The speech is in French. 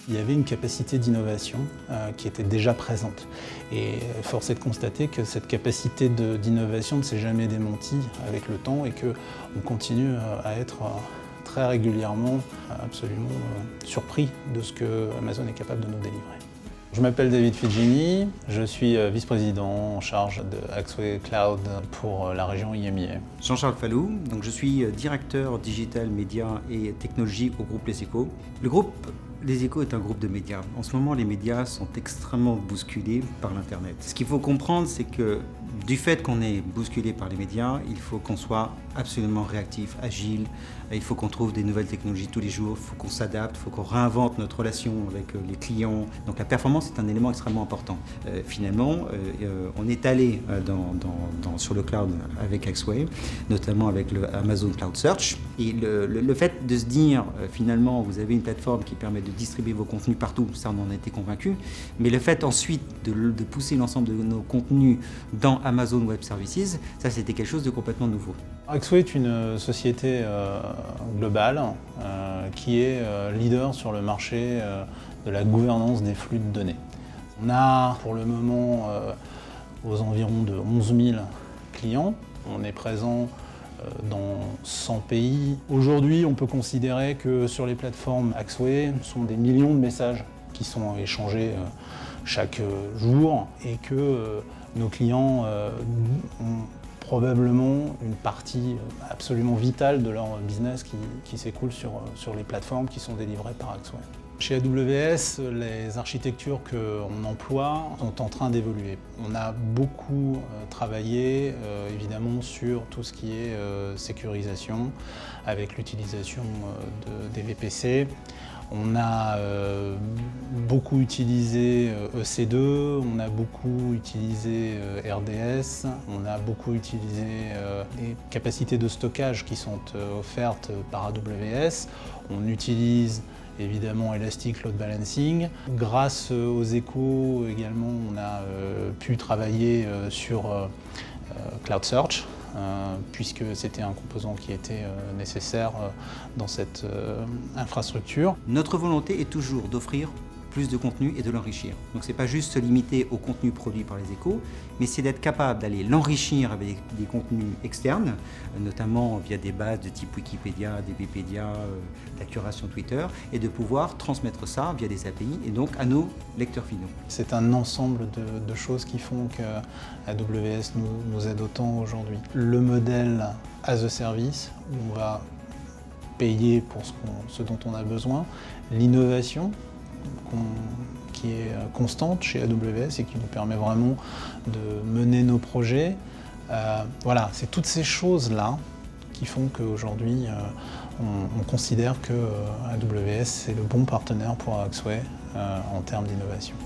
Il y avait une capacité d'innovation qui était déjà présente. Et force est de constater que cette capacité d'innovation ne s'est jamais démentie avec le temps et qu'on continue à être très régulièrement absolument surpris de ce que Amazon est capable de nous délivrer. Je m'appelle David Figini, je suis vice-président en charge de Axway Cloud pour la région IMIA. Jean-Charles Fallou, donc je suis directeur digital, médias et technologie au groupe Les Echos. Le groupe Les Echos est un groupe de médias. En ce moment, les médias sont extrêmement bousculés par l'Internet. Ce qu'il faut comprendre, c'est que du fait qu'on est bousculé par les médias, il faut qu'on soit absolument réactif, agile, il faut qu'on trouve des nouvelles technologies tous les jours, il faut qu'on s'adapte, il faut qu'on réinvente notre relation avec les clients. Donc la performance est un élément extrêmement important. Finalement, on est allé sur le cloud avec Axway, notamment avec le Amazon Cloud Search. Et le fait de se dire, finalement, vous avez une plateforme qui permet de distribuer vos contenus partout, ça on en a été convaincus, mais le fait ensuite de pousser l'ensemble de nos contenus dans Amazon Web Services, ça c'était quelque chose de complètement nouveau. Axway est une société globale qui est leader sur le marché de la gouvernance des flux de données. On a pour le moment aux environs de 11 000 clients. On est présent dans 100 pays. Aujourd'hui, on peut considérer que sur les plateformes Axway, ce sont des millions de messages qui sont échangés chaque jour et que nos clients ont probablement une partie absolument vitale de leur business qui s'écoule sur les plateformes qui sont délivrées par Axway. Chez AWS, les architectures qu'on emploie sont en train d'évoluer. On a beaucoup travaillé évidemment sur tout ce qui est sécurisation avec l'utilisation des VPC. On a beaucoup utilisé EC2, on a beaucoup utilisé RDS, on a beaucoup utilisé les capacités de stockage qui sont offertes par AWS. On utilise évidemment Elastic Load Balancing. Grâce aux Echos également, on a pu travailler sur Cloud Search, puisque c'était un composant qui était nécessaire dans cette infrastructure. Notre volonté est toujours d'offrir plus de contenu et de l'enrichir. Donc c'est pas juste se limiter au contenu produit par les Echos, mais c'est d'être capable d'aller l'enrichir avec des contenus externes, notamment via des bases de type Wikipédia, DBpedia, la curation Twitter, et de pouvoir transmettre ça via des API et donc à nos lecteurs finaux. C'est un ensemble de choses qui font que AWS nous aide autant aujourd'hui. Le modèle as a service, où on va payer pour ce dont on a besoin, l'innovation, qui est constante chez AWS et qui nous permet vraiment de mener nos projets. Voilà, c'est toutes ces choses-là qui font qu'aujourd'hui, on considère que AWS est le bon partenaire pour Axway en termes d'innovation.